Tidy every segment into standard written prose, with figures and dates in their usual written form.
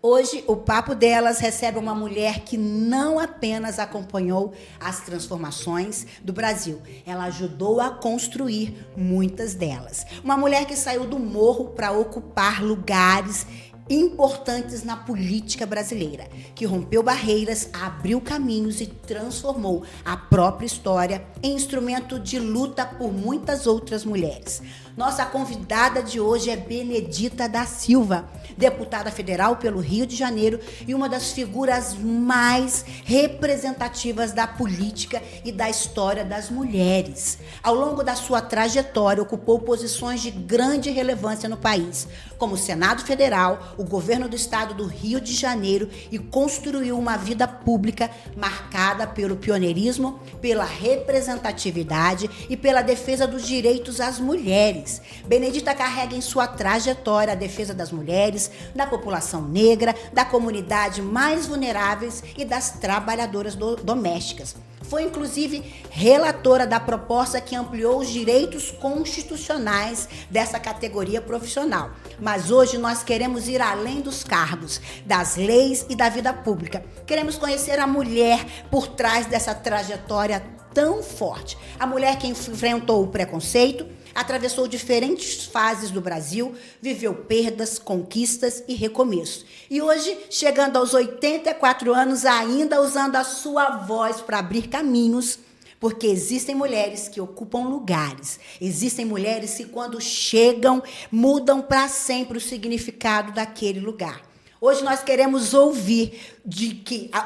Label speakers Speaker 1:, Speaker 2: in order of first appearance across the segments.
Speaker 1: Hoje, o Papo Delas recebe uma mulher que não apenas acompanhou as transformações do Brasil, ela ajudou a construir muitas delas. Uma mulher que saiu do morro para ocupar lugares importantes na política brasileira, que rompeu barreiras, abriu caminhos e transformou a própria história em instrumento de luta por muitas outras mulheres. Nossa convidada de hoje é Benedita da Silva, deputada federal pelo Rio de Janeiro e uma das figuras mais representativas da política e da história das mulheres. Ao longo da sua trajetória, ocupou posições de grande relevância no país, como o Senado Federal, o governo do estado do Rio de Janeiro, e construiu uma vida pública marcada pelo pioneirismo, pela representatividade e pela defesa dos direitos às mulheres. Benedita carrega em sua trajetória a defesa das mulheres, da população negra, da comunidade mais vulneráveis e das trabalhadoras domésticas. Foi, inclusive, relatora da proposta que ampliou os direitos constitucionais dessa categoria profissional. Mas hoje nós queremos ir além dos cargos, das leis e da vida pública. Queremos conhecer a mulher por trás dessa trajetória tão forte. A mulher que enfrentou o preconceito, atravessou diferentes fases do Brasil, viveu perdas, conquistas e recomeços. E hoje, chegando aos 84 anos, ainda usando a sua voz para abrir caminhos, porque existem mulheres que ocupam lugares, existem mulheres que, quando chegam, mudam para sempre o significado daquele lugar. Hoje nós queremos ouvir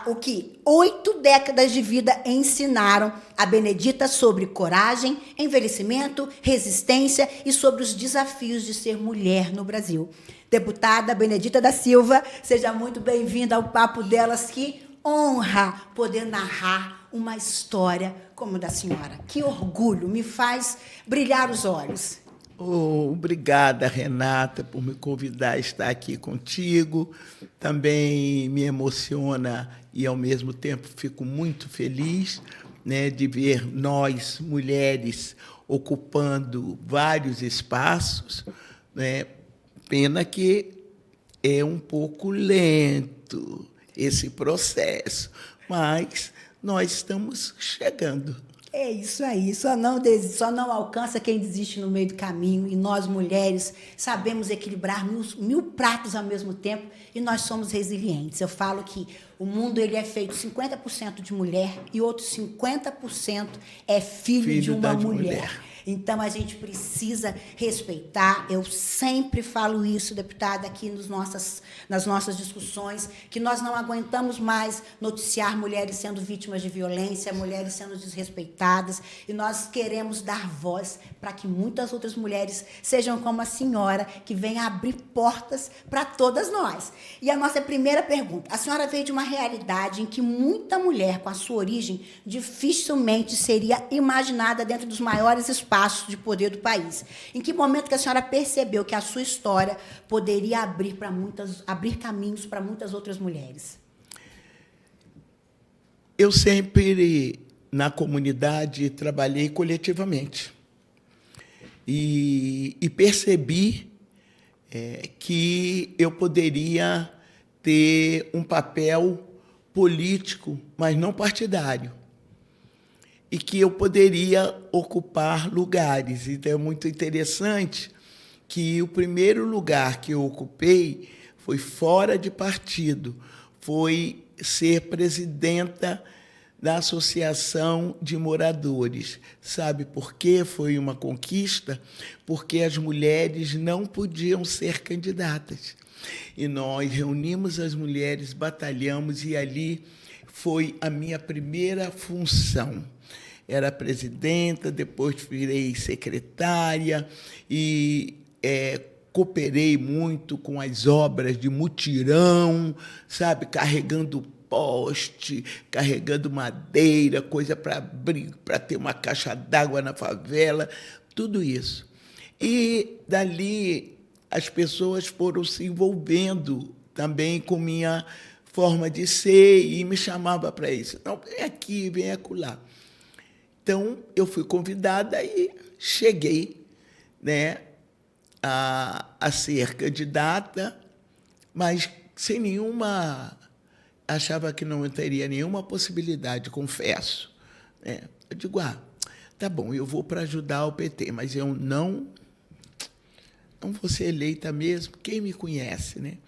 Speaker 1: o que 8 décadas de vida ensinaram a Benedita sobre coragem, envelhecimento, resistência e sobre os desafios de ser mulher no Brasil. Deputada Benedita da Silva, seja muito bem-vinda ao Papo Delas. Que honra poder narrar uma história como a da senhora. Que orgulho, me faz brilhar os olhos.
Speaker 2: Obrigada, Renata, por me convidar a estar aqui contigo. Também me emociona e, ao mesmo tempo, fico muito feliz, né, de ver nós, mulheres, ocupando vários espaços, né? Pena que é um pouco lento esse processo, mas nós estamos chegando.
Speaker 1: É isso aí, só não alcança quem desiste no meio do caminho, e nós, mulheres, sabemos equilibrar mil pratos ao mesmo tempo, e nós somos resilientes. Eu falo que o mundo ele é feito 50% de mulher e outros 50% é filho de uma mulher. Então, a gente precisa respeitar. Eu sempre falo isso, deputada, aqui nas nossas discussões, que nós não aguentamos mais noticiar mulheres sendo vítimas de violência, mulheres sendo desrespeitadas, e nós queremos dar voz para que muitas outras mulheres sejam como a senhora, que venha abrir portas para todas nós. E a nossa primeira pergunta: a senhora veio de uma realidade em que muita mulher com a sua origem dificilmente seria imaginada dentro dos maiores espaços de poder do país. Em que momento que a senhora percebeu que a sua história poderia abrir caminhos para muitas outras mulheres?
Speaker 2: Eu sempre, na comunidade, trabalhei coletivamente. E percebi que eu poderia ter um papel político, mas não partidário, e que eu poderia ocupar lugares. Então, é muito interessante que o primeiro lugar que eu ocupei foi fora de partido, foi ser presidenta da Associação de Moradores. Sabe por quê? Foi uma conquista, porque as mulheres não podiam ser candidatas. E nós reunimos as mulheres, batalhamos, e ali foi a minha primeira função. Era presidenta, depois virei secretária e cooperei muito com as obras de mutirão, sabe, carregando poste, carregando madeira, coisa para ter uma caixa d'água na favela, tudo isso. E dali as pessoas foram se envolvendo também com minha forma de ser e me chamava para isso. Não, vem aqui, vem acolá. Então, eu fui convidada e cheguei, né, a ser candidata, mas sem nenhuma... Achava que não teria nenhuma possibilidade, confesso. Né? Eu digo, tá bom, eu vou para ajudar o PT, mas eu não vou ser eleita mesmo. Quem me conhece, né?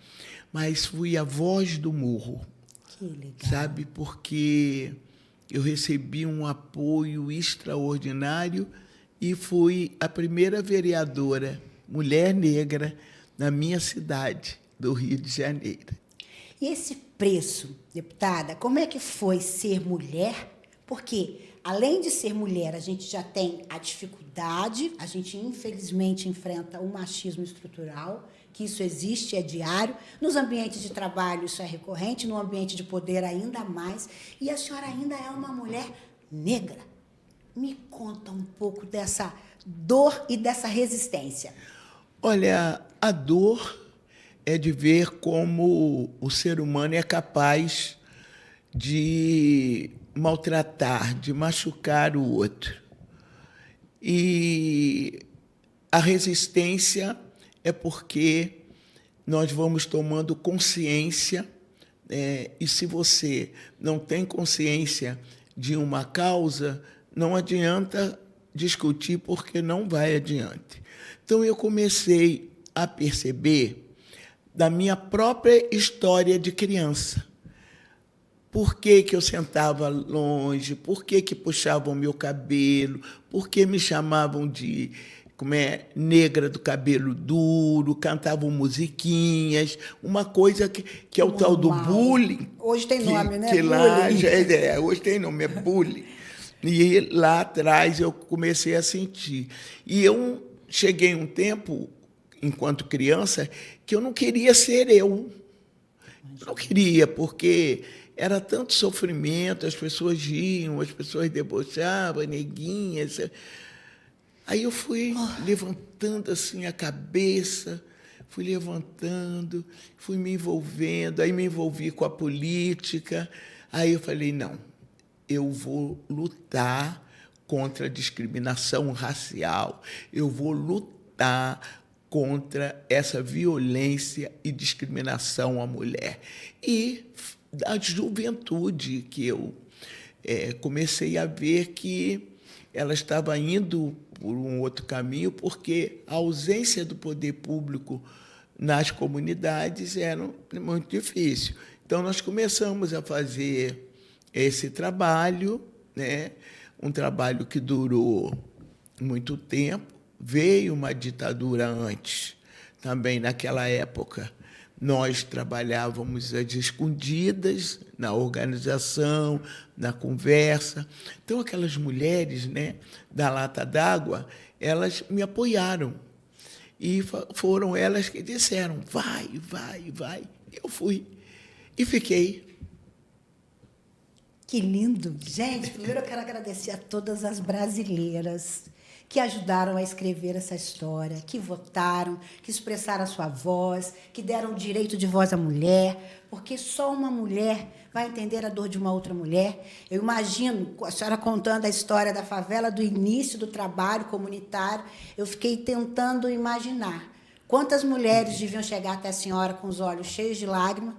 Speaker 2: Mas fui a voz do morro.
Speaker 1: Que legal.
Speaker 2: Sabe? Porque eu recebi um apoio extraordinário e fui a primeira vereadora mulher negra na minha cidade, do Rio de Janeiro.
Speaker 1: E esse preço, deputada, como é que foi ser mulher? Porque, além de ser mulher, a gente já tem a dificuldade, a gente, infelizmente, enfrenta o machismo estrutural, que isso existe, é diário. Nos ambientes de trabalho, isso é recorrente, no ambiente de poder, ainda mais. E a senhora ainda é uma mulher negra. Me conta um pouco dessa dor e dessa resistência.
Speaker 2: Olha, a dor é de ver como o ser humano é capaz de maltratar, de machucar o outro. E a resistência é porque nós vamos tomando consciência, e se você não tem consciência de uma causa, não adianta discutir, porque não vai adiante. Então, eu comecei a perceber da minha própria história de criança. Por que eu sentava longe? Por que puxavam meu cabelo? Por que me chamavam de negra do cabelo duro? Cantavam musiquinhas. Uma coisa que é o tal do bullying.
Speaker 1: Hoje tem nome, né?
Speaker 2: Que lá hoje tem nome, é bullying. E lá atrás eu comecei a sentir. E eu cheguei um tempo, enquanto criança, que eu não queria ser eu. Não queria, porque era tanto sofrimento, as pessoas riam, as pessoas debochavam, neguinhas. Aí eu fui levantando assim a cabeça, fui levantando, fui me envolvendo, aí me envolvi com a política. Aí eu falei, não, eu vou lutar contra a discriminação racial, eu vou lutar contra essa violência e discriminação à mulher. E da juventude que eu comecei a ver que ela estava indo por um outro caminho, porque a ausência do poder público nas comunidades era muito difícil. Então, nós começamos a fazer esse trabalho, né? Um trabalho que durou muito tempo. Veio uma ditadura antes, também naquela época. Nós trabalhávamos às escondidas, na organização, na conversa. Então, aquelas mulheres, né, da lata d'água, elas me apoiaram. E foram elas que disseram, vai, vai, vai. Eu fui e fiquei.
Speaker 1: Que lindo. Gente, primeiro eu quero agradecer a todas as brasileiras que ajudaram a escrever essa história, que votaram, que expressaram a sua voz, que deram o direito de voz à mulher, porque só uma mulher vai entender a dor de uma outra mulher. Eu imagino, a senhora contando a história da favela, do início do trabalho comunitário, eu fiquei tentando imaginar quantas mulheres deviam chegar até a senhora com os olhos cheios de lágrimas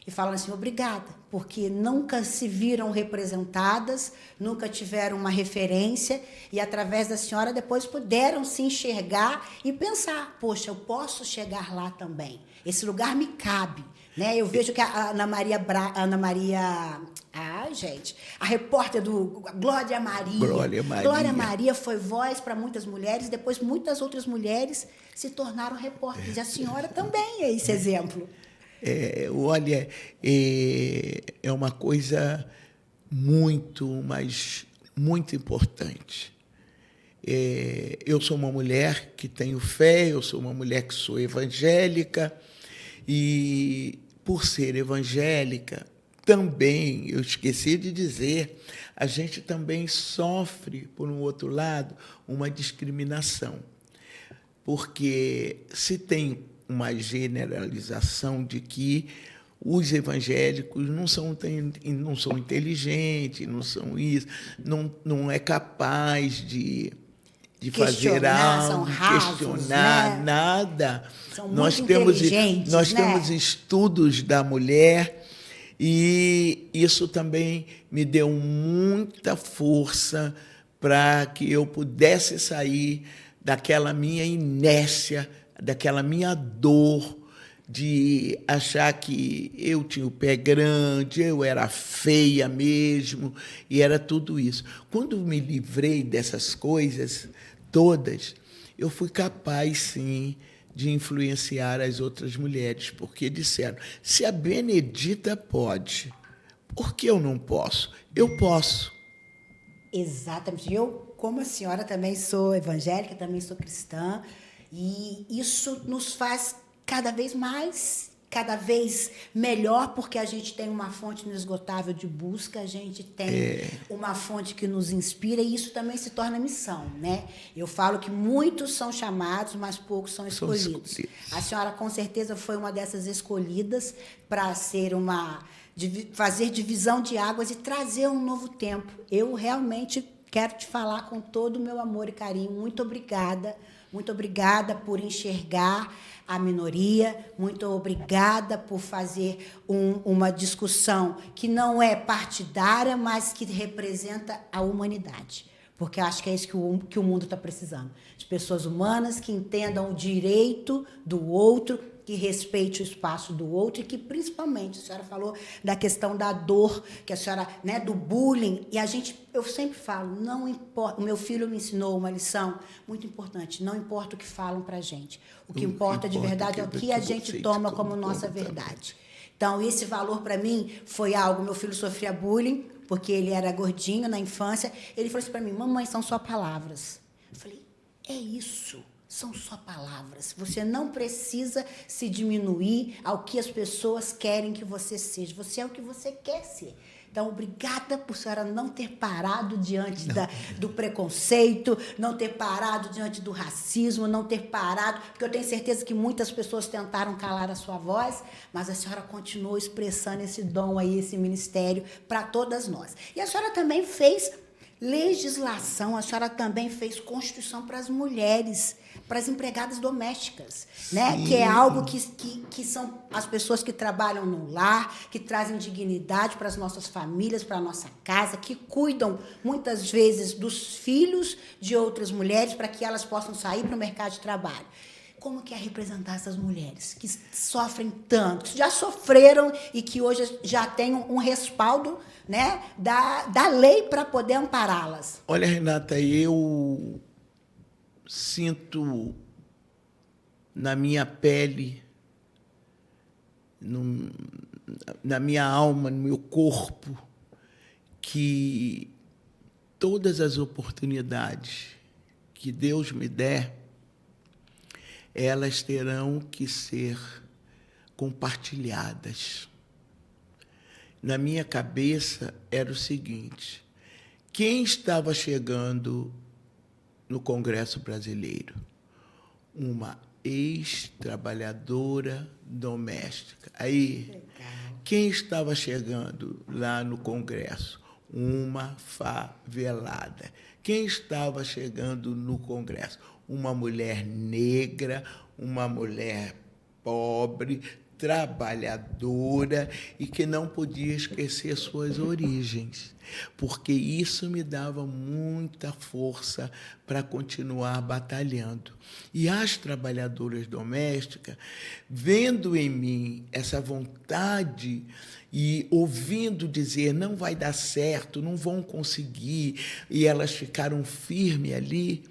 Speaker 1: e falando assim, obrigada, porque nunca se viram representadas, nunca tiveram uma referência e, através da senhora, depois puderam se enxergar e pensar, poxa, eu posso chegar lá também, esse lugar me cabe. Né? Eu vejo que a Ana Maria... a repórter do Glória Maria. Glória Maria foi voz para muitas mulheres, depois muitas outras mulheres se tornaram repórteres. E a senhora também é esse exemplo.
Speaker 2: Olha, é uma coisa muito, mas muito importante. Eu sou uma mulher que tenho fé, eu sou uma mulher que sou evangélica, e, por ser evangélica, também, eu esqueci de dizer, a gente também sofre, por um outro lado, uma discriminação. Porque se tem uma generalização de que os evangélicos não são inteligentes, não são isso, não é capaz de de fazer
Speaker 1: são
Speaker 2: algo,
Speaker 1: rasos,
Speaker 2: questionar,
Speaker 1: né?
Speaker 2: nada.
Speaker 1: São muito inteligentes,
Speaker 2: nós
Speaker 1: né?
Speaker 2: temos estudos da mulher e isso também me deu muita força para que eu pudesse sair daquela minha inércia, daquela minha dor de achar que eu tinha o pé grande, eu era feia mesmo, e era tudo isso. Quando me livrei dessas coisas todas, eu fui capaz, sim, de influenciar as outras mulheres, porque disseram, se a Benedita pode, por que eu não posso? Eu posso.
Speaker 1: Exatamente. Eu, como a senhora, também sou evangélica, também sou cristã, e isso nos faz cada vez mais, cada vez melhor, porque a gente tem uma fonte inesgotável de busca, a gente tem uma fonte que nos inspira, e isso também se torna missão, né? Eu falo que muitos são chamados, mas poucos são escolhidos. A senhora, com certeza, foi uma dessas escolhidas para ser fazer divisão de águas e trazer um novo tempo. Eu realmente quero te falar com todo o meu amor e carinho. Muito obrigada por enxergar a minoria, muito obrigada por fazer uma discussão que não é partidária, mas que representa a humanidade. Porque acho que é isso que o mundo está precisando. De pessoas humanas que entendam o direito do outro, que respeite o espaço do outro e que, principalmente, a senhora falou da questão da dor, que a senhora, né, do bullying, e eu sempre falo, não importa, o meu filho me ensinou uma lição muito importante, não importa o que falam para a gente, o que importa de verdade é o que a gente toma como nossa verdade. Então, esse valor para mim foi algo, meu filho sofria bullying, porque ele era gordinho na infância, ele falou assim para mim, mamãe, são só palavras. Eu falei, é isso. São só palavras. Você não precisa se diminuir ao que as pessoas querem que você seja. Você é o que você quer ser. Então, obrigada por a senhora não ter parado diante do preconceito, não ter parado diante do racismo, não ter parado, porque eu tenho certeza que muitas pessoas tentaram calar a sua voz, mas a senhora continuou expressando esse dom aí, esse ministério para todas nós. E a senhora também fez legislação, a senhora também fez Constituição para as mulheres, para as empregadas domésticas, né? Que é algo que são as pessoas que trabalham no lar, que trazem dignidade para as nossas famílias, para a nossa casa, que cuidam, muitas vezes, dos filhos de outras mulheres para que elas possam sair para o mercado de trabalho. Como que é representar essas mulheres que sofrem tanto, que já sofreram e que hoje já têm um respaldo, né, da lei para poder ampará-las?
Speaker 2: Olha, Renata, eu sinto na minha pele, na minha alma, no meu corpo, que todas as oportunidades que Deus me der, elas terão que ser compartilhadas. Na minha cabeça era o seguinte, quem estava chegando no Congresso Brasileiro? Uma ex-trabalhadora doméstica. Aí, quem estava chegando lá no Congresso? Uma favelada. Quem estava chegando no Congresso? Uma mulher negra, uma mulher pobre, trabalhadora e que não podia esquecer suas origens, porque isso me dava muita força para continuar batalhando. E as trabalhadoras domésticas, vendo em mim essa vontade e ouvindo dizer não vai dar certo, não vão conseguir, e elas ficaram firmes ali,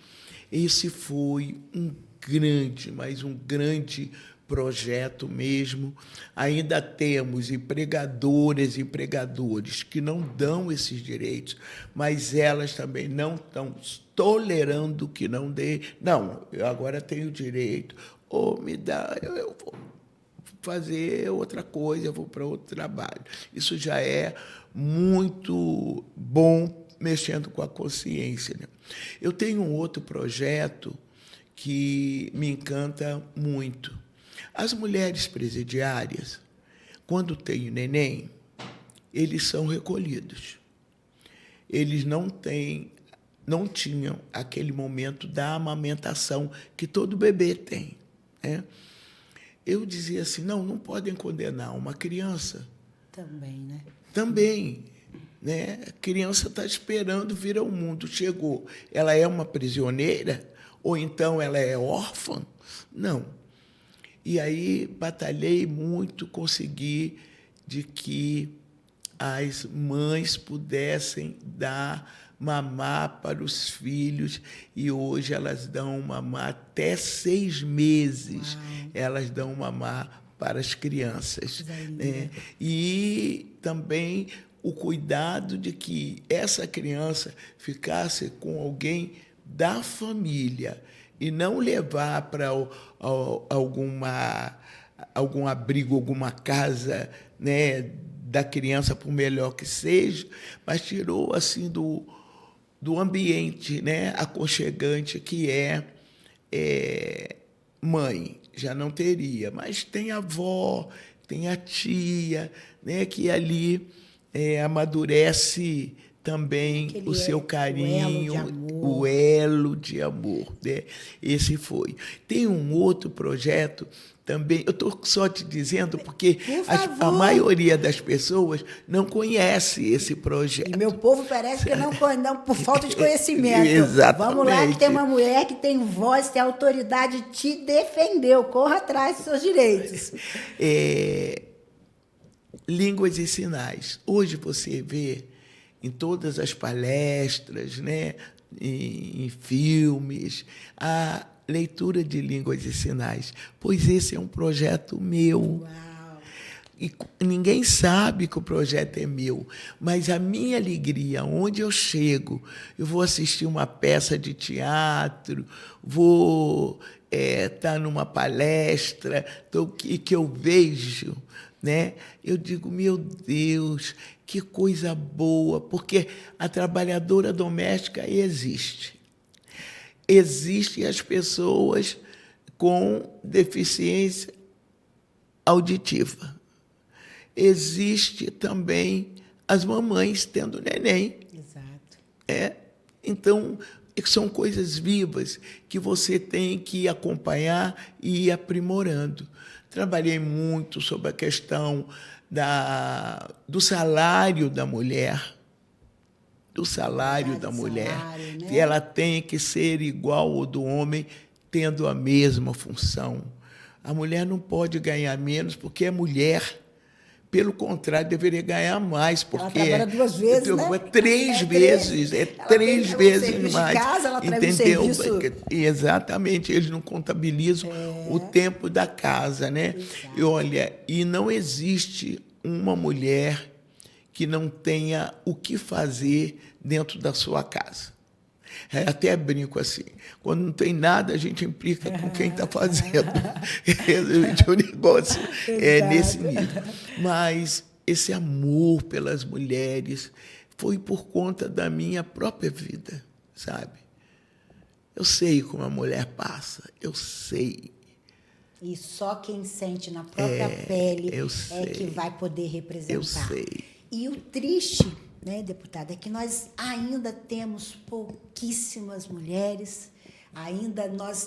Speaker 2: esse foi um grande, mas um grande projeto mesmo. Ainda temos empregadoras e empregadores que não dão esses direitos, mas elas também não estão tolerando que não dê. Não, eu agora tenho direito. Ou me dá, eu vou fazer outra coisa, eu vou para outro trabalho. Isso já é muito bom, mexendo com a consciência, né? Eu tenho um outro projeto que me encanta muito. As mulheres presidiárias, quando têm neném, eles são recolhidos. Eles não têm não tinham aquele momento da amamentação que todo bebê tem, né? Eu dizia assim, não podem condenar uma criança.
Speaker 1: Também, né?
Speaker 2: Também, né? A criança está esperando vir ao mundo, chegou. Ela é uma prisioneira? Ou então ela é órfã? Não. E aí batalhei muito, consegui de que as mães pudessem dar mamar para os filhos, e hoje elas dão mamar até 6 meses. Uau. Elas dão mamar para as crianças, né? E também o cuidado de que essa criança ficasse com alguém da família e não levar para algum abrigo, alguma casa, né, da criança, por melhor que seja, mas tirou assim do ambiente, né, aconchegante que é mãe. Já não teria, mas tem a avó, tem a tia, né, que ali amadurece também o seu carinho, o elo de amor, né? Esse foi. Tem um outro projeto também, eu estou só te dizendo porque a maioria das pessoas não conhece esse projeto.
Speaker 1: E meu povo parece que não por falta de conhecimento.
Speaker 2: Exatamente.
Speaker 1: Vamos lá, que tem uma mulher que tem voz, tem autoridade, te defendeu. Corra atrás dos seus direitos.
Speaker 2: Línguas e sinais. Hoje você vê em todas as palestras, né, em filmes, a leitura de línguas e sinais, pois esse é um projeto meu.
Speaker 1: Uau.
Speaker 2: E ninguém sabe que o projeto é meu, mas a minha alegria, onde eu chego, eu vou assistir uma peça de teatro, vou estar numa palestra, que eu vejo, né? Eu digo, meu Deus, que coisa boa, porque a trabalhadora doméstica existe. Existem as pessoas com deficiência auditiva. Existe também as mamães tendo neném.
Speaker 1: Exato.
Speaker 2: Então, são coisas vivas que você tem que acompanhar e ir aprimorando. Trabalhei muito sobre a questão do salário da mulher,
Speaker 1: né?
Speaker 2: Que ela tem que ser igual ao do homem, tendo a mesma função. A mulher não pode ganhar menos porque é mulher. Pelo contrário, deveria ganhar mais, porque
Speaker 1: ela trabalha 2 vezes, né?
Speaker 2: 3 vezes, três vezes mais.
Speaker 1: De casa, ela traz
Speaker 2: entendeu?
Speaker 1: Um serviço.
Speaker 2: Exatamente, eles não contabilizam o tempo da casa, né? E olha, e não existe uma mulher que não tenha o que fazer dentro da sua casa. Até brinco assim, quando não tem nada, a gente implica com quem está fazendo. O negócio é nesse nível. Mas esse amor pelas mulheres foi por conta da minha própria vida, sabe? Eu sei como a mulher passa, eu sei.
Speaker 1: E só quem sente na própria pele é que vai poder representar.
Speaker 2: Eu sei.
Speaker 1: E o triste, né, deputada, é que nós ainda temos pouquíssimas mulheres,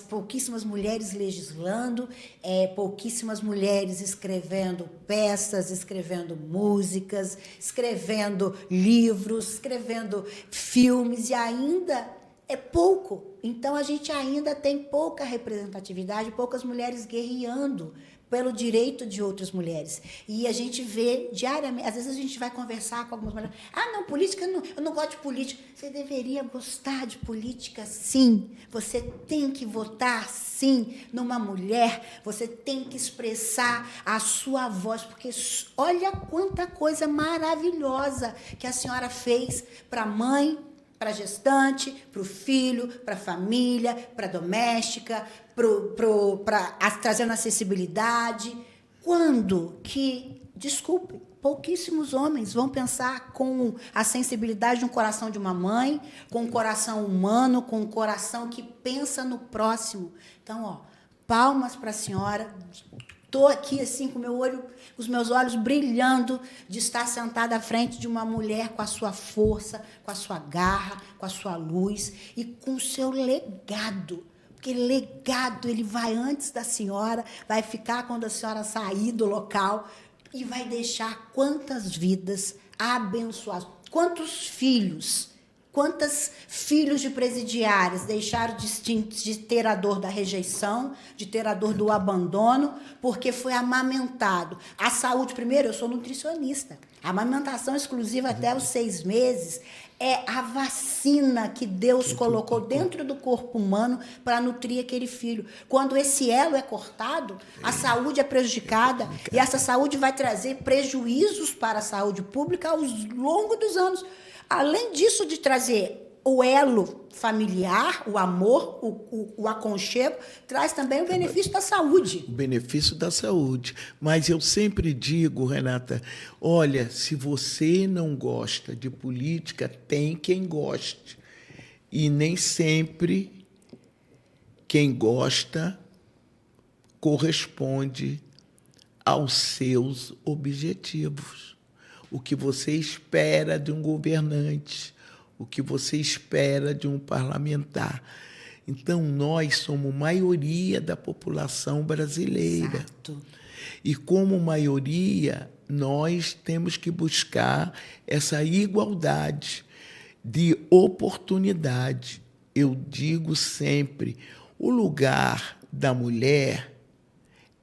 Speaker 1: pouquíssimas mulheres legislando, pouquíssimas mulheres escrevendo peças, escrevendo músicas, escrevendo livros, escrevendo filmes, e ainda é pouco. Então, a gente ainda tem pouca representatividade, poucas mulheres guerreando pelo direito de outras mulheres. E a gente vê diariamente, às vezes a gente vai conversar com algumas mulheres, não, política, eu não gosto de política. Você deveria gostar de política, sim. Você tem que votar, sim, numa mulher. Você tem que expressar a sua voz, porque olha quanta coisa maravilhosa que a senhora fez para a mãe, para a gestante, para o filho, para a família, para a doméstica, trazendo acessibilidade. Quando que, desculpe, pouquíssimos homens vão pensar com a sensibilidade de um coração de uma mãe, com um coração humano, com um coração que pensa no próximo. Então, palmas para a senhora. Estou aqui assim com os meus olhos brilhando de estar sentada à frente de uma mulher com a sua força, com a sua garra, com a sua luz e com o seu legado. Porque legado, ele vai antes da senhora, vai ficar quando a senhora sair do local e vai deixar quantas vidas abençoadas, quantos filhos de presidiárias deixaram de ter a dor da rejeição, de ter a dor do abandono, porque foi amamentado. A saúde, primeiro, eu sou nutricionista. A amamentação exclusiva até os 6 meses é a vacina que Deus colocou dentro do corpo humano para nutrir aquele filho. Quando esse elo é cortado, a saúde é prejudicada e essa saúde vai trazer prejuízos para a saúde pública ao longo dos anos. Além disso, de trazer o elo familiar, o amor, o aconchego, traz também o benefício da saúde.
Speaker 2: O benefício da saúde. Mas eu sempre digo, Renata, olha, se você não gosta de política, tem quem goste. E nem sempre quem gosta corresponde aos seus objetivos. O que você espera de um governante, o que você espera de um parlamentar. Então, nós somos maioria da população brasileira.
Speaker 1: Exato.
Speaker 2: E, como maioria, nós temos que buscar essa igualdade de oportunidade. Eu digo sempre, o lugar da mulher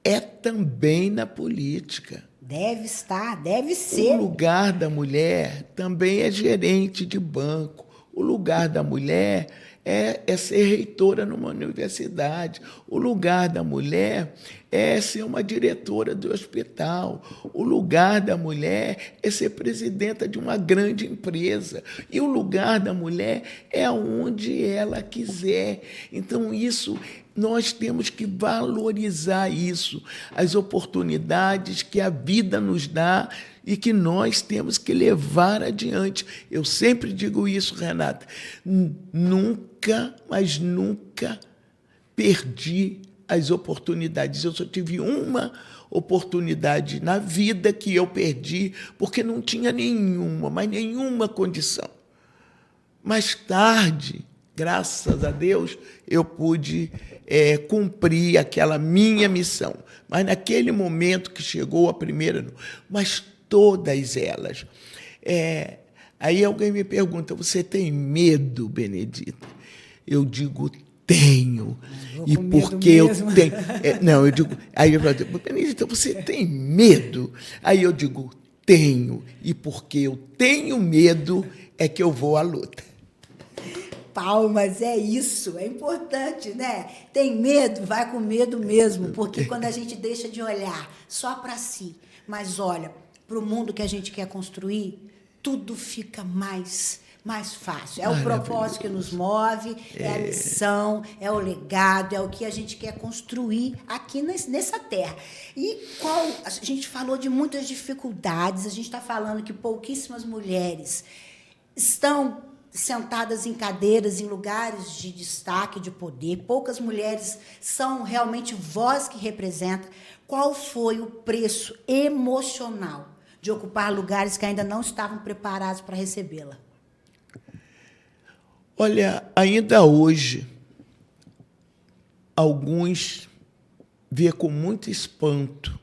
Speaker 2: é também na política.
Speaker 1: Deve estar, deve ser.
Speaker 2: O lugar da mulher também é gerente de banco. O lugar da mulher é ser reitora numa universidade. O lugar da mulher é ser uma diretora do hospital. O lugar da mulher é ser presidenta de uma grande empresa. E o lugar da mulher é onde ela quiser. Então, isso, nós temos que valorizar isso, as oportunidades que a vida nos dá e que nós temos que levar adiante. Eu sempre digo isso, Renata, nunca, mas nunca perdi as oportunidades. Eu só tive uma oportunidade na vida que eu perdi porque não tinha nenhuma condição. Mais tarde, graças a Deus, eu pude cumprir aquela minha missão. Mas naquele momento que chegou a primeira, mas todas elas. Aí alguém me pergunta, você tem medo, Benedita? Eu digo, tenho. E porque eu tenho... não, eu digo... Aí eu falo, Benedita, você tem medo? Aí eu digo, tenho. E porque eu tenho medo é que eu vou à luta.
Speaker 1: Palmas, é isso, é importante, né? Tem medo, vai com medo mesmo, porque quando a gente deixa de olhar só para si, mas olha para o mundo que a gente quer construir, tudo fica mais fácil. É o propósito que nos move, é a missão, é o legado, é o que a gente quer construir aqui nessa terra. E a gente falou de muitas dificuldades, a gente está falando que pouquíssimas mulheres estão sentadas em cadeiras, em lugares de destaque, de poder. Poucas mulheres são realmente voz que representa. Qual foi o preço emocional de ocupar lugares que ainda não estavam preparados para recebê-la?
Speaker 2: Olha, ainda hoje, alguns vê com muito espanto.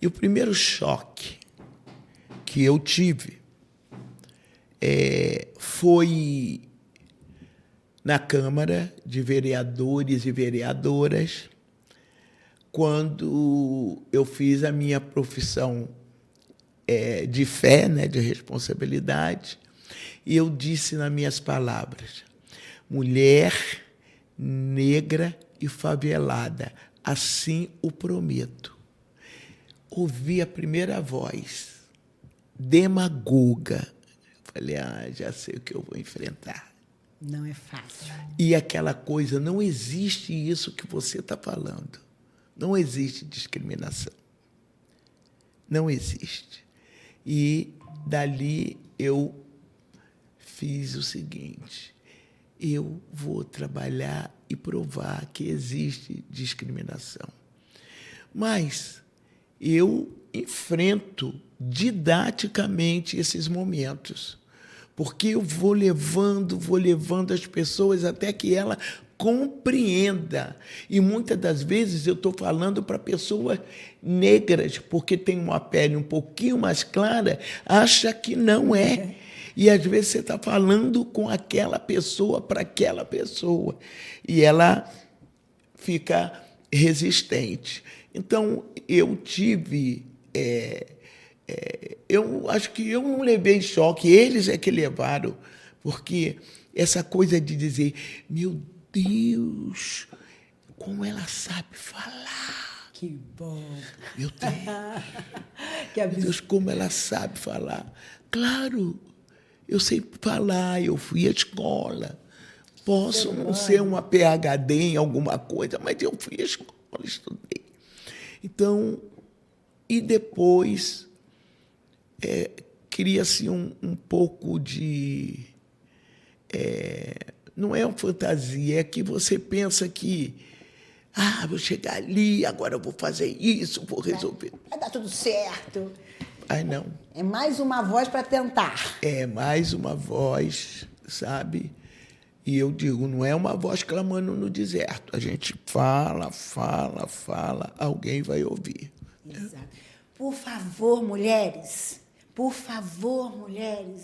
Speaker 2: E o primeiro choque que eu tive foi na Câmara de Vereadores e Vereadoras, quando eu fiz a minha profissão de fé, né, de responsabilidade, e eu disse nas minhas palavras, mulher negra e favelada, assim o prometo. Ouvi a primeira voz, demagoga. Falei, já sei o que eu vou enfrentar.
Speaker 1: Não é fácil.
Speaker 2: E aquela coisa, não existe isso que você está falando. Não existe discriminação. Não existe. E dali eu fiz o seguinte, eu vou trabalhar e provar que existe discriminação. Mas eu enfrento didaticamente esses momentos, porque eu vou levando as pessoas até que ela compreenda. E muitas das vezes eu estou falando para pessoas negras, porque tem uma pele um pouquinho mais clara, acha que não é. E às vezes você está falando com aquela pessoa para aquela pessoa, e ela fica resistente. Então, eu tive... eu acho que eu não levei choque, eles é que levaram, porque essa coisa de dizer, meu Deus, como ela sabe falar.
Speaker 1: Que bom.
Speaker 2: Meu Deus,
Speaker 1: Que
Speaker 2: meu Deus, como ela sabe falar. Claro, eu sei falar, eu fui à escola. Posso não ser uma PhD em alguma coisa, mas eu fui à escola, estudei. Então, e depois cria-se um pouco de... não é uma fantasia, é que você pensa que vou chegar ali, agora eu vou fazer isso, vou resolver.
Speaker 1: Vai dar tudo certo.
Speaker 2: Ai, não.
Speaker 1: É mais uma voz para tentar.
Speaker 2: É mais uma voz, sabe? E eu digo, não é uma voz clamando no deserto. A gente fala, alguém vai ouvir.
Speaker 1: Exato. Por favor, mulheres,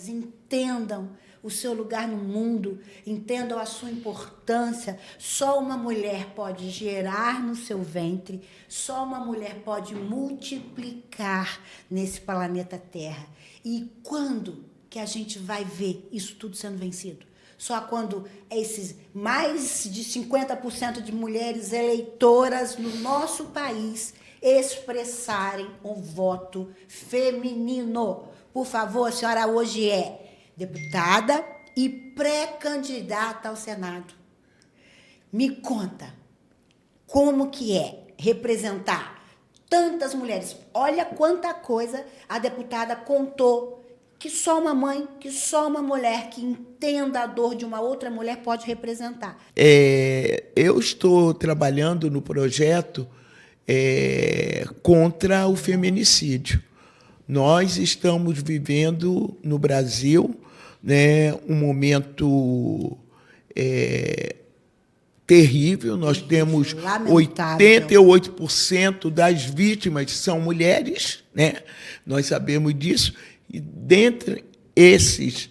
Speaker 1: entendam o seu lugar no mundo, entendam a sua importância. Só uma mulher pode gerar no seu ventre, só uma mulher pode multiplicar nesse planeta Terra. E quando que a gente vai ver isso tudo sendo vencido? Só quando esses mais de 50% de mulheres eleitoras no nosso país expressarem o voto feminino. Por favor, a senhora hoje é deputada e pré-candidata ao Senado. Me conta, como que é representar tantas mulheres? Olha quanta coisa a deputada contou, que só uma mãe, que só uma mulher que entenda a dor de uma outra mulher pode representar.
Speaker 2: Eu estou trabalhando no projeto contra o feminicídio. Nós estamos vivendo no Brasil, né, um momento terrível. Nós temos
Speaker 1: lamentável.
Speaker 2: 88% das vítimas são mulheres, né? Nós sabemos disso. E dentre esses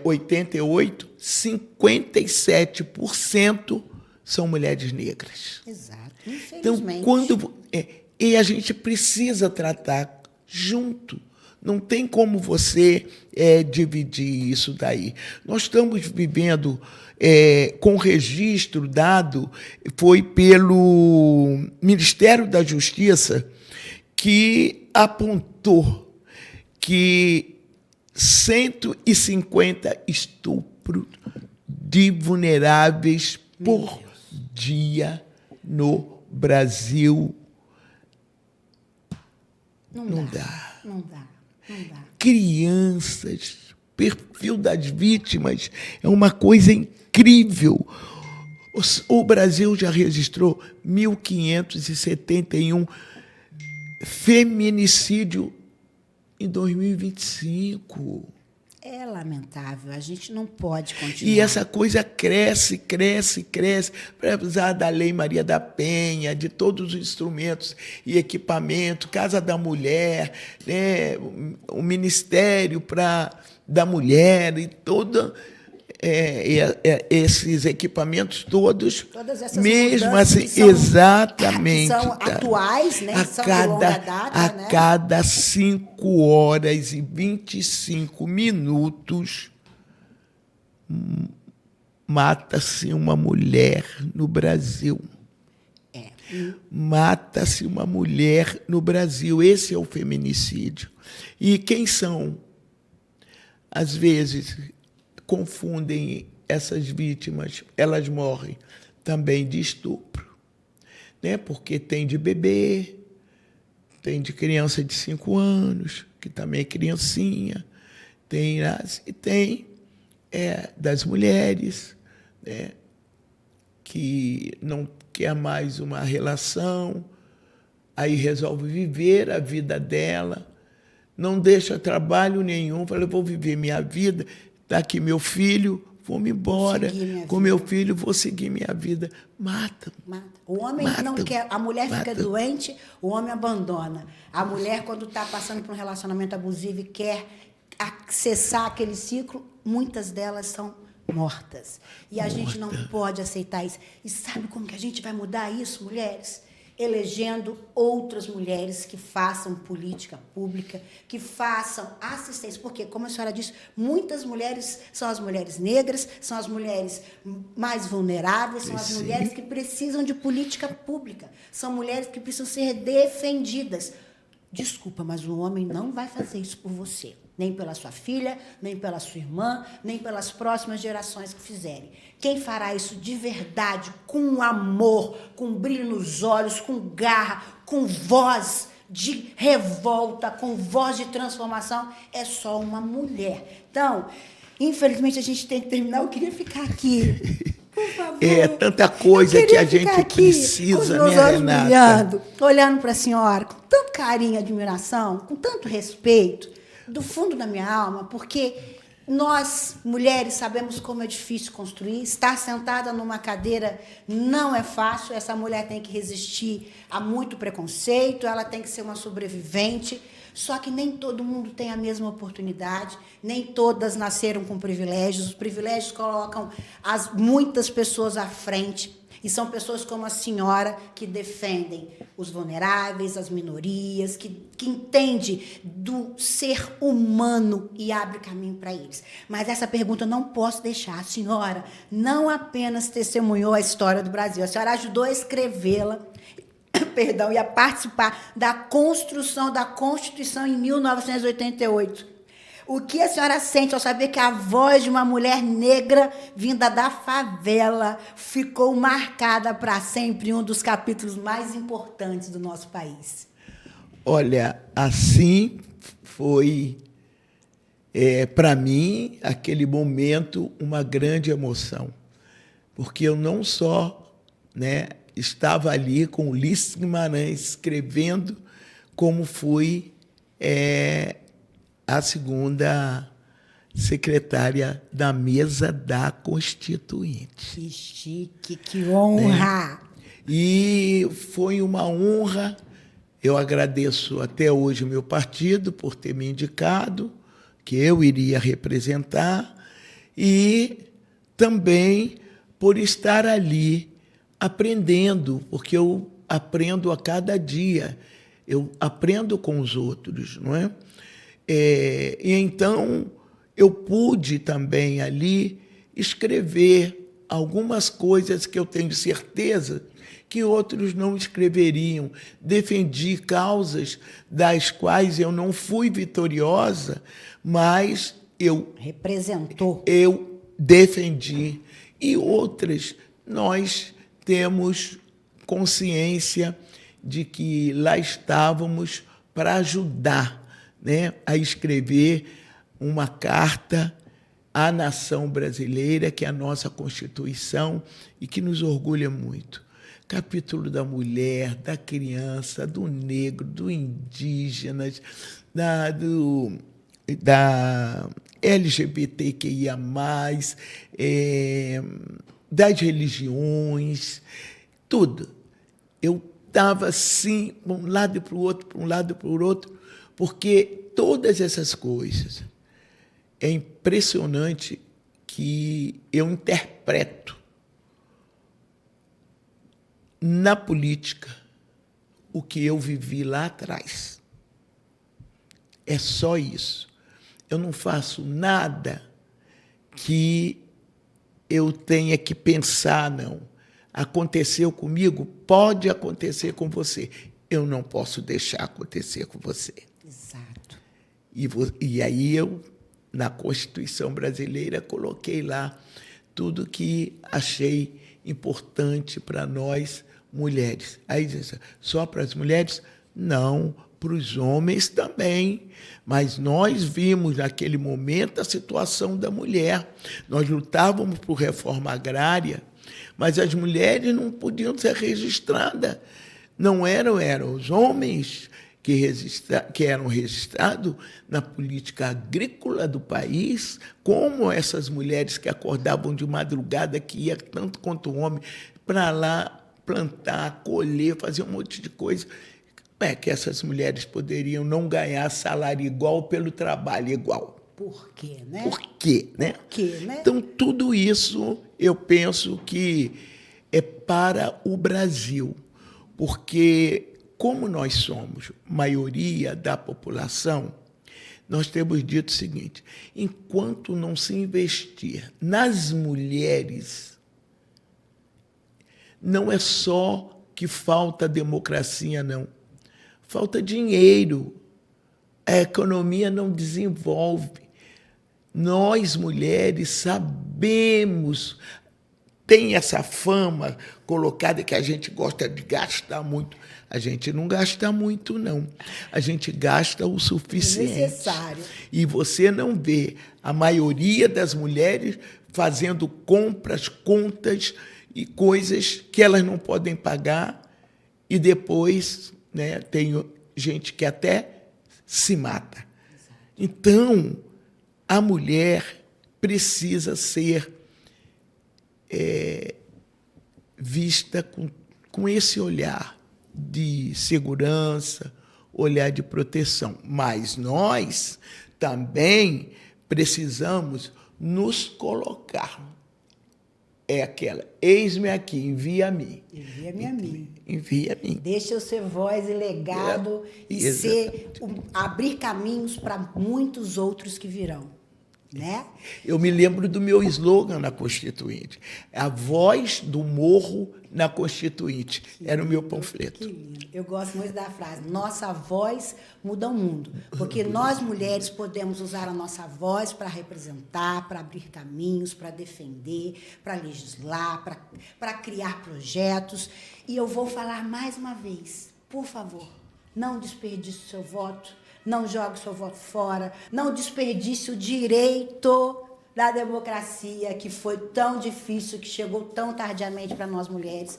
Speaker 2: 88, 57% são mulheres negras.
Speaker 1: Exato,
Speaker 2: Então,
Speaker 1: infelizmente.
Speaker 2: e a gente precisa tratar junto. Não tem como você dividir isso daí. Nós estamos vivendo com registro dado, foi pelo Ministério da Justiça, que apontou que 150 estupros de vulneráveis por dia no Brasil. Não dá. Crianças, perfil das vítimas é uma coisa incrível. O Brasil já registrou 1.571 feminicídio em 2025.
Speaker 1: É lamentável, a gente não pode continuar.
Speaker 2: E essa coisa cresce. Precisar da Lei Maria da Penha, de todos os instrumentos e equipamento, Casa da Mulher, né, o Ministério da Mulher e todo esses equipamentos todos.
Speaker 1: Todas essas
Speaker 2: mesmo assim,
Speaker 1: são,
Speaker 2: exatamente.
Speaker 1: Que são atuais, né? São de longa data,
Speaker 2: a cada 5 horas e 25 minutos mata-se uma mulher no Brasil. Mata-se uma mulher no Brasil. Esse é o feminicídio. E quem são? Às vezes confundem essas vítimas, elas morrem também de estupro, né? Porque tem de bebê, tem de criança de 5 anos, que também é criancinha, e tem das mulheres, né, que não quer mais uma relação, aí resolve viver a vida dela, não deixa trabalho nenhum, fala, eu vou viver minha vida, está aqui meu filho, vou-me embora, com meu filho vou seguir minha vida. Mata.
Speaker 1: O homem não quer, a mulher fica doente, o homem abandona. A mulher, quando está passando por um relacionamento abusivo e quer acessar aquele ciclo, muitas delas são mortas. E a gente não pode aceitar isso. E sabe como que a gente vai mudar isso, mulheres? Elegendo outras mulheres que façam política pública, que façam assistência. Porque, como a senhora disse, muitas mulheres são as mulheres negras, são as mulheres mais vulneráveis, são as mulheres que precisam de política pública, são mulheres que precisam ser defendidas. Desculpa, mas o homem não vai fazer isso por você. Nem pela sua filha, nem pela sua irmã, nem pelas próximas gerações que fizerem. Quem fará isso de verdade, com amor, com brilho nos olhos, com garra, com voz de revolta, com voz de transformação, é só uma mulher. Então, infelizmente, a gente tem que terminar. Eu queria ficar aqui. Por favor.
Speaker 2: É tanta coisa que a gente precisa, né, Renata?
Speaker 1: Brilhando, olhando para a senhora com tanto carinho e admiração, com tanto respeito, do fundo da minha alma, porque nós, mulheres, sabemos como é difícil construir. Estar sentada numa cadeira não é fácil. Essa mulher tem que resistir a muito preconceito, ela tem que ser uma sobrevivente. Só que nem todo mundo tem a mesma oportunidade, nem todas nasceram com privilégios. Os privilégios colocam muitas pessoas à frente. E são pessoas como a senhora que defendem os vulneráveis, as minorias, que entende do ser humano e abre caminho para eles. Mas essa pergunta eu não posso deixar. A senhora não apenas testemunhou a história do Brasil, a senhora ajudou a escrevê-la, e a participar da construção da Constituição em 1988. O que a senhora sente ao saber que a voz de uma mulher negra vinda da favela ficou marcada para sempre em um dos capítulos mais importantes do nosso país?
Speaker 2: Olha, assim foi, para mim, aquele momento, uma grande emoção. Porque eu não só, né, estava ali com Ulisses Guimarães escrevendo, como fui a segunda secretária da mesa da Constituinte.
Speaker 1: Que chique, que honra!
Speaker 2: E foi uma honra. Eu agradeço até hoje o meu partido por ter me indicado, que eu iria representar, e também por estar ali aprendendo, porque eu aprendo a cada dia, eu aprendo com os outros, não é? E então eu pude também ali escrever algumas coisas que eu tenho certeza que outros não escreveriam. Defendi causas das quais eu não fui vitoriosa, mas eu defendi. E outras nós temos consciência de que lá estávamos para ajudar, né, a escrever uma carta à nação brasileira, que é a nossa Constituição, e que nos orgulha muito. Capítulo da mulher, da criança, do negro, do indígena, da LGBTQIA+, das religiões, tudo. Eu estava assim, para um lado e para o outro, para um lado e para o outro, porque todas essas coisas, é impressionante que eu interpreto na política o que eu vivi lá atrás. É só isso. Eu não faço nada que eu tenha que pensar, não. Aconteceu comigo, pode acontecer com você. Eu não posso deixar acontecer com você.
Speaker 1: Exato.
Speaker 2: E aí eu, na Constituição brasileira, coloquei lá tudo que achei importante para nós, mulheres. Aí diz, só para as mulheres? Não, para os homens também. Mas nós vimos, naquele momento, a situação da mulher. Nós lutávamos por reforma agrária, mas as mulheres não podiam ser registradas Não eram os homens que eram registrados na política agrícola do país, como essas mulheres que acordavam de madrugada, que ia tanto quanto o homem, para lá plantar, colher, fazer um monte de coisa. Como é que essas mulheres poderiam não ganhar salário igual pelo trabalho igual?
Speaker 1: Por quê, né?
Speaker 2: Por quê, né?
Speaker 1: Por quê, né?
Speaker 2: Então, tudo isso eu penso que é para o Brasil, porque como nós somos maioria da população, nós temos dito o seguinte: enquanto não se investir nas mulheres, não é só que falta democracia, não. Falta dinheiro. A economia não desenvolve. Nós, mulheres, sabemos, tem essa fama colocada que a gente gosta de gastar muito. A gente não gasta muito, não. A gente gasta o suficiente.
Speaker 1: Necessário.
Speaker 2: E você não vê a maioria das mulheres fazendo compras, contas e coisas que elas não podem pagar e depois, né, tem gente que até se mata. Então, a mulher precisa ser vista com esse olhar de segurança, olhar de proteção. Mas nós também precisamos nos colocar. É aquela, eis-me aqui, envia a mim.
Speaker 1: Envia-me a mim.
Speaker 2: Envia a mim.
Speaker 1: Deixa eu ser voz e legado e ser, abrir caminhos para muitos outros que virão. Né?
Speaker 2: Eu me lembro do meu slogan na Constituinte. A voz do morro na Constituinte. Era o meu panfleto.
Speaker 1: Que lindo. Eu gosto muito da frase, nossa voz muda o mundo. Porque nós, mulheres, podemos usar a nossa voz para representar, para abrir caminhos, para defender, para legislar, para criar projetos. E eu vou falar mais uma vez, por favor, não desperdice o seu voto. Não jogue seu voto fora, não desperdice o direito da democracia, que foi tão difícil, que chegou tão tardiamente para nós mulheres.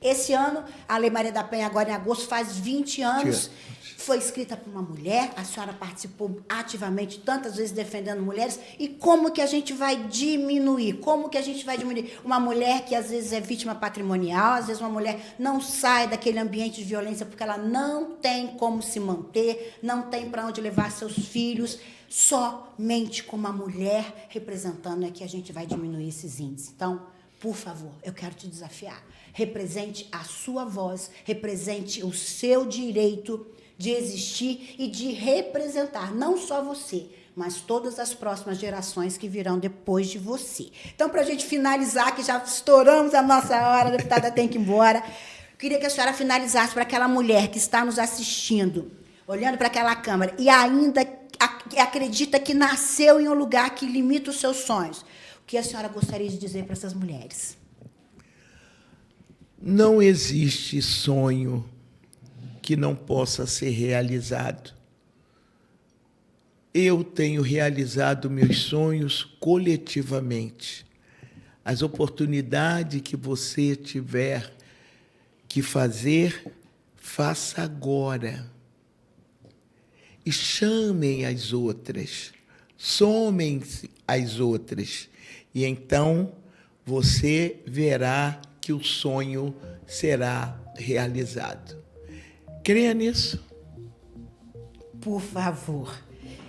Speaker 1: Esse ano, a Lei Maria da Penha, agora em agosto, faz 20 anos, foi escrita por uma mulher, a senhora participou ativamente, tantas vezes defendendo mulheres, e como que a gente vai diminuir? Como que a gente vai diminuir? Uma mulher que às vezes é vítima patrimonial, às vezes uma mulher não sai daquele ambiente de violência porque ela não tem como se manter, não tem para onde levar seus filhos, somente com uma mulher representando é que a gente vai diminuir esses índices. Então, por favor, eu quero te desafiar. Represente a sua voz, represente o seu direito de existir e de representar, não só você, mas todas as próximas gerações que virão depois de você. Então, para a gente finalizar, que já estouramos a nossa hora, a deputada tem que ir embora, queria que a senhora finalizasse para aquela mulher que está nos assistindo, olhando para aquela câmera, e ainda acredita que nasceu em um lugar que limita os seus sonhos. O que a senhora gostaria de dizer para essas mulheres?
Speaker 2: Não existe sonho que não possa ser realizado. Eu tenho realizado meus sonhos coletivamente. As oportunidades que você tiver que fazer, faça agora. E chamem as outras, somem-se as outras. E então você verá que o sonho será realizado. Creia nisso.
Speaker 1: Por favor.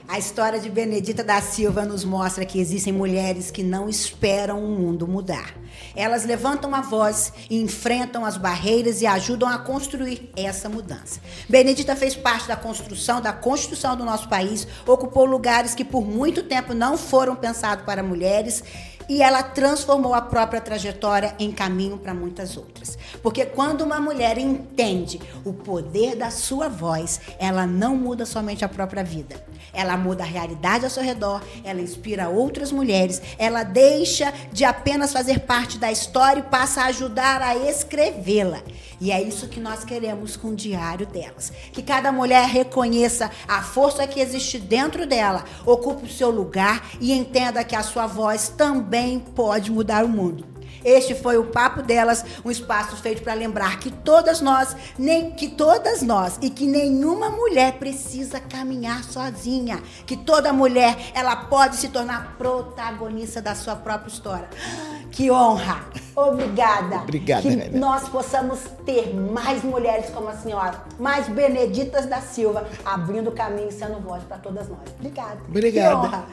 Speaker 1: A história de Benedita da Silva nos mostra que existem mulheres que não esperam o mundo mudar. Elas levantam a voz e enfrentam as barreiras e ajudam a construir essa mudança. Benedita fez parte da construção da Constituição do nosso país, ocupou lugares que por muito tempo não foram pensados para mulheres, e ela transformou a própria trajetória em caminho para muitas outras. Porque quando uma mulher entende o poder da sua voz, ela não muda somente a própria vida. Ela muda a realidade ao seu redor, ela inspira outras mulheres, ela deixa de apenas fazer parte da história e passa a ajudar a escrevê-la. E é isso que nós queremos com o diário delas. Que cada mulher reconheça a força que existe dentro dela, ocupe o seu lugar e entenda que a sua voz também pode mudar o mundo. Este foi o Papo Delas, um espaço feito para lembrar que todas nós e que nenhuma mulher precisa caminhar sozinha, que toda mulher ela pode se tornar protagonista da sua própria história. Que honra! Obrigada!
Speaker 2: Obrigada,
Speaker 1: que
Speaker 2: Renan.
Speaker 1: nós possamos ter mais mulheres como a senhora, mais Beneditas da Silva, abrindo caminho e sendo voz para todas nós. Obrigada!
Speaker 2: Obrigada.
Speaker 1: Que honra!